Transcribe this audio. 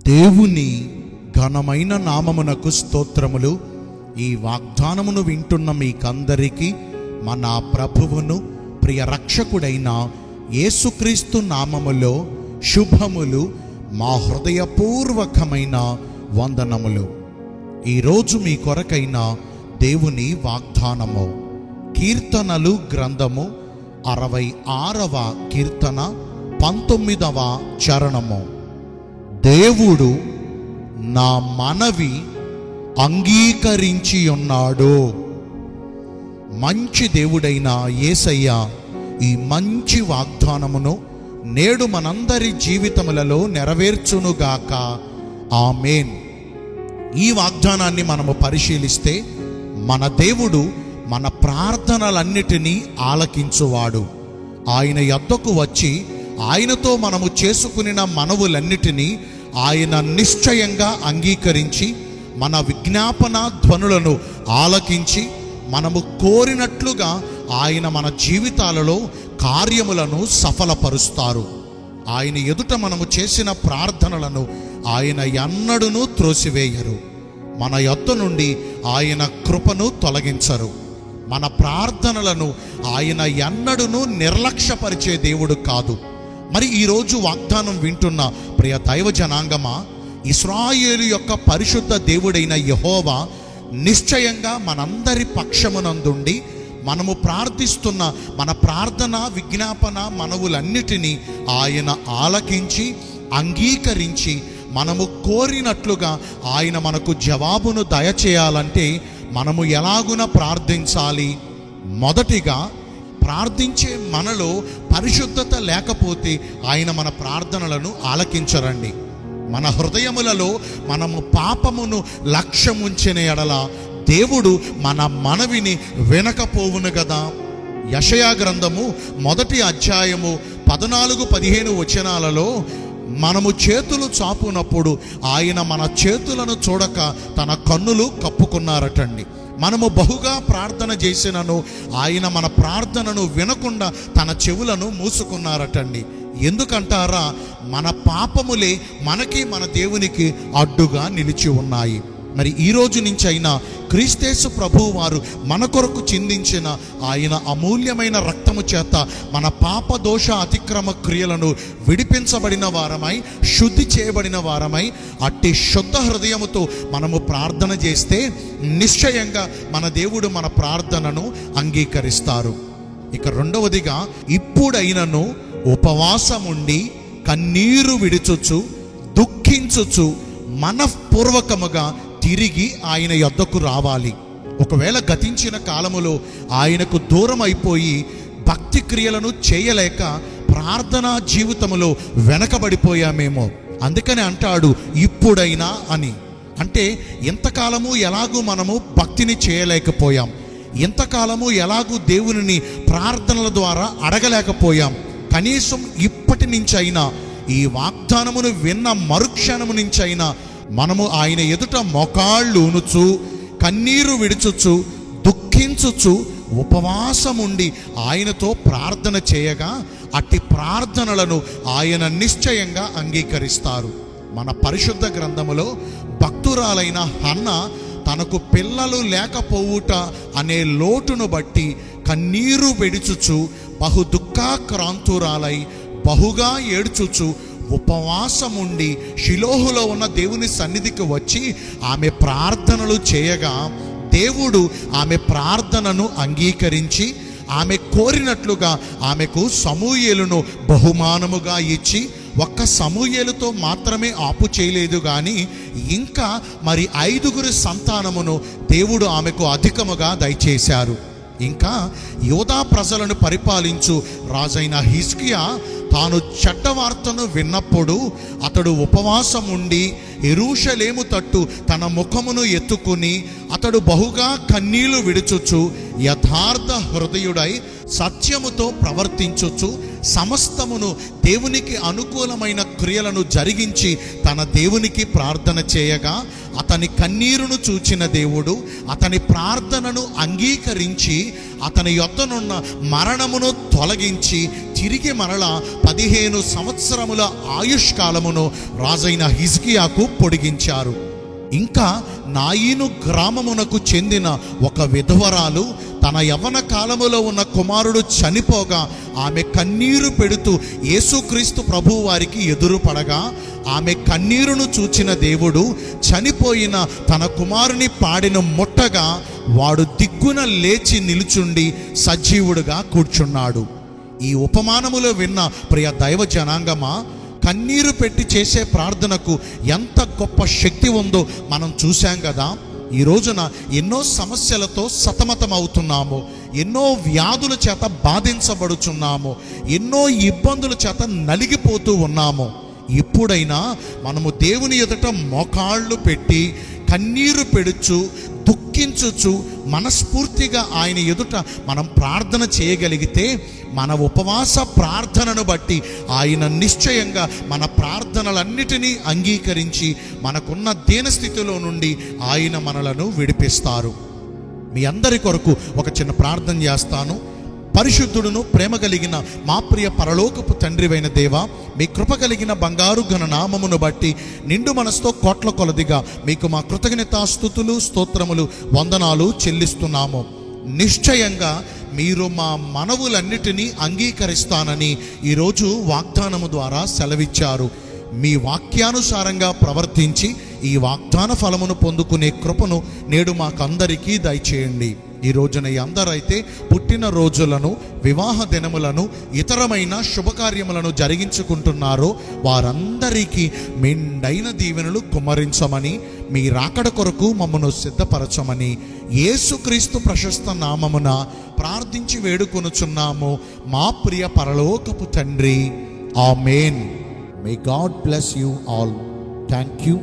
దేవుని ఘనమైన నామమునకు స్తోత్రములు. ఈ వాగ్దానమును వింటున్న మీకందరికీ మన ప్రభువును ప్రియ రక్షకుడైన యేసుక్రీస్తు నామములో శుభములు, మా హృదయపూర్వకమైన వందనములు. ఈరోజు మీ కొరకైన దేవుని వాగ్దానము కీర్తనలు గ్రంథము 66వ కీర్తన 19వ చరణము. దేవుడు నా మనవి అంగీకరించి ఉన్నాడు. మంచి దేవుడైన యేసయ్య ఈ మంచి వాగ్దానమును నేడు మనందరి జీవితములలో నెరవేర్చునుగాక. ఆమేన్. ఈ వాగ్దానాన్ని మనము పరిశీలిస్తే మన దేవుడు మన ప్రార్థనలన్నిటినీ ఆలకించువాడు. ఆయన యొద్దకు వచ్చి ఆయనతో మనము చేసుకునిన మనవులన్నిటినీ ఆయన నిశ్చయంగా అంగీకరించి మన విజ్ఞాపన ధ్వనులను ఆలకించి మనము కోరినట్లుగా ఆయన మన జీవితాలలో కార్యములను సఫలపరుస్తారు. ఆయన ఎదుట మనము చేసిన ప్రార్థనలను ఆయన ఎన్నడూనూ త్రోసివేయరు. మన యొద్ద నుండి ఆయన కృపను తొలగించరు. మన ప్రార్థనలను ఆయన ఎన్నడూనూ నిర్లక్ష్యపరిచే దేవుడు కాదు. మరి ఈరోజు వాగ్దానం వింటున్న ప్రియ దైవ జనాంగమా, ఇశ్రాయేలు యొక్క పరిశుద్ధ దేవుడైన యెహోవా నిశ్చయంగా మనందరి పక్షమునందుండి మనము ప్రార్థిస్తున్న మన ప్రార్థన విజ్ఞాపన మనవులన్నిటినీ ఆయన ఆలకించి అంగీకరించి మనము కోరినట్లుగా ఆయన మనకు జవాబును దయచేయాలంటే మనము ఎలాగున ప్రార్థించాలి? మొదటిగా, ప్రార్థించే మనలో పరిశుద్ధత లేకపోతే ఆయన మన ప్రార్థనలను ఆలకించరండి. మన హృదయములలో మనము పాపమును లక్ష్యముంచిన ఎడల దేవుడు మన మనవిని వినకపోవును కదా. యెషయా గ్రంథము 1వ అధ్యాయము 14-15 వచనాలలో మనము చేతులు చాపునప్పుడు ఆయన మన చేతులను చూడక తన కన్నులు కప్పుకున్నారటండి. మనము బహుగా ప్రార్థన చేసినను ఆయన మన ప్రార్థనను వినకుండా తన చెవులను మూసుకున్నారటండి. ఎందుకంటారా? మన పాపములే మనకి మన దేవునికి అడ్డుగా నిలిచి ఉన్నాయి. మరి ఈ రోజు నుంచి అయినా క్రీస్తేసు ప్రభువు వారు మన కొరకు చిందించిన ఆయన అమూల్యమైన రక్తము చేత మన పాప దోష అతిక్రమ క్రియలను విడిపించబడిన వారమై, శుద్ధి చేయబడిన వారమై, అట్టి శుద్ధ హృదయముతో మనము ప్రార్థన చేస్తే నిశ్చయంగా మన దేవుడు మన ప్రార్థనను అంగీకరిస్తారు. ఇక రెండవదిగా, ఇప్పుడైనను ఉపవాసముండి కన్నీరు విడుచుచు దుఃఖించుచు మనఃపూర్వకముగా తిరిగి ఆయన యొద్దకు రావాలి. ఒకవేళ గతించిన కాలములో ఆయనకు దూరం అయిపోయి భక్తి క్రియలను చేయలేక ప్రార్థనా జీవితములో వెనకబడిపోయామేమో. అందుకని అంటాడు ఇప్పుడైనా అని. అంటే ఎంతకాలము ఎలాగూ మనము భక్తిని చేయలేకపోయాం, ఎంతకాలము ఎలాగూ దేవునిని ప్రార్థనల ద్వారా అడగలేకపోయాం. కనీసం ఇప్పటి నుంచైనా, ఈ వాగ్దానమును విన్న మరుక్షణము నుంచైనా మనము ఆయన ఎదుట మోకాళ్ళు ఊనుచు కన్నీరు విడుచుచు దుఃఖించుచు ఉపవాసముండి ఆయనతో ప్రార్థన చేయగా అట్టి ప్రార్థనలను ఆయన నిశ్చయంగా అంగీకరిస్తారు. మన పరిశుద్ధ గ్రంథములో భక్తురాలైన హన్న తనకు పిల్లలు లేకపోవుట అనే లోటును బట్టి కన్నీరు విడుచుచు బహు దుఃఖాక్రాంతురాలై బహుగా ఏడ్చుచు ఉపవాసముండి షిలోహులో ఉన్న దేవుని సన్నిధికి వచ్చి ఆమె ప్రార్థనలు చేయగా దేవుడు ఆమె ప్రార్థనను అంగీకరించి ఆమె కోరినట్లుగా ఆమెకు సమూయేలును బహుమానముగా ఇచ్చి, ఒక్క సమూయేలుతో మాత్రమే ఆపు చేయలేదు కానీ ఇంకా మరి 5 సంతానమును దేవుడు ఆమెకు అధికముగా దయచేశారు. ఇంకా యోధా ప్రజలను పరిపాలించు రాజైన హిజ్కియా తాను చెడ్డ వార్తను విన్నప్పుడు అతడు ఉపవాసం ఉండి యెరూషలేము తట్టు తన ముఖమును ఎత్తుకుని అతడు బహుగా కన్నీళ్లు విడుచుచు యథార్థ హృదయుడై సత్యముతో ప్రవర్తించుచు సమస్తమును దేవునికి అనుకూలమైన క్రియలను జరిగించి తన దేవునికి ప్రార్థన చేయగా, అతని కన్నీరును చూచిన దేవుడు అతని ప్రార్థనను అంగీకరించి అతని యొద్దనున్న మరణమును తొలగించి తిరిగి మరలా 15 సంవత్సరముల ఆయుష్కాలమును రాజైన హిజ్కియాకు పొడిగించారు. ఇంకా నాయీను గ్రామమునకు చెందిన ఒక విధవరాలు తన యవ్వన కాలములో ఉన్న కుమారుడు చనిపోగా ఆమె కన్నీరు పెడుతూ యేసుక్రీస్తు ప్రభువు వారికి ఎదురుపడగా, ఆమె కన్నీరును చూచిన దేవుడు చనిపోయిన తన కుమారుని పాడిన ముట్టగా వాడు దిగ్గున లేచి నిలుచుండి సజీవుడుగా కూర్చున్నాడు. ఈ ఉపమానములో విన్న ప్రియ దైవ జనాంగమా, కన్నీరు పెట్టి చేసే ప్రార్థనకు ఎంత గొప్ప శక్తి ఉందో మనం చూశాం కదా. ఈ రోజున ఎన్నో సమస్యలతో సతమతమవుతున్నాము, ఎన్నో వ్యాధుల చేత బాధించబడుచున్నాము, ఎన్నో ఇబ్బందుల చేత నలిగిపోతూ ఉన్నాము. ఇప్పుడైనా మనము దేవుని ఎదుట మోకాళ్ళు పెట్టి కన్నీరు పెడుచు దుఃఖించుచు మనస్ఫూర్తిగా ఆయన ఎదుట మనం ప్రార్థన చేయగలిగితే, మన ఉపవాస ప్రార్థనను బట్టి ఆయన నిశ్చయంగా మన ప్రార్థనలన్నిటినీ అంగీకరించి మనకున్న దీనస్థితిలో నుండి ఆయన మనలను విడిపిస్తారు. మీ అందరి కొరకు ఒక చిన్న ప్రార్థన చేస్తాను. పరిశుద్ధుడును ప్రేమ కలిగిన మా ప్రియ పరలోకపు తండ్రివైన దేవా, మీ కృప కలిగిన బంగారు ఘన నామమును బట్టి నిండు మనసుతో కోట్ల కొలదిగా మీకు మా కృతజ్ఞతాస్తుతులు స్తోత్రములు వందనాలు చెల్లిస్తున్నాము. నిశ్చయంగా మీరు మా మనవులన్నిటినీ అంగీకరిస్తానని ఈరోజు వాగ్దానము ద్వారా సెలవిచ్చారు. మీ వాక్యానుసారంగా ప్రవర్తించి ఈ వాగ్దాన ఫలమును పొందుకునే కృపను నేడు మాకందరికీ దయచేయండి. ఈ రోజున అందరైతే పుట్టిన రోజులను, వివాహ దినములను, ఇతరమైన శుభకార్యములను జరిగించుకుంటున్నారో వారందరికీ మెండైన దీవెనలు కుమ్మరించమని, మీ రాకడ కొరకు మమ్మను సిద్ధపరచమని యేసుక్రీస్తు ప్రశస్త నామమున ప్రార్థించి వేడుకొనుచున్నాము మా ప్రియ పరలోకపు తండ్రి. ఆమేన్. May God bless you all. Thank you.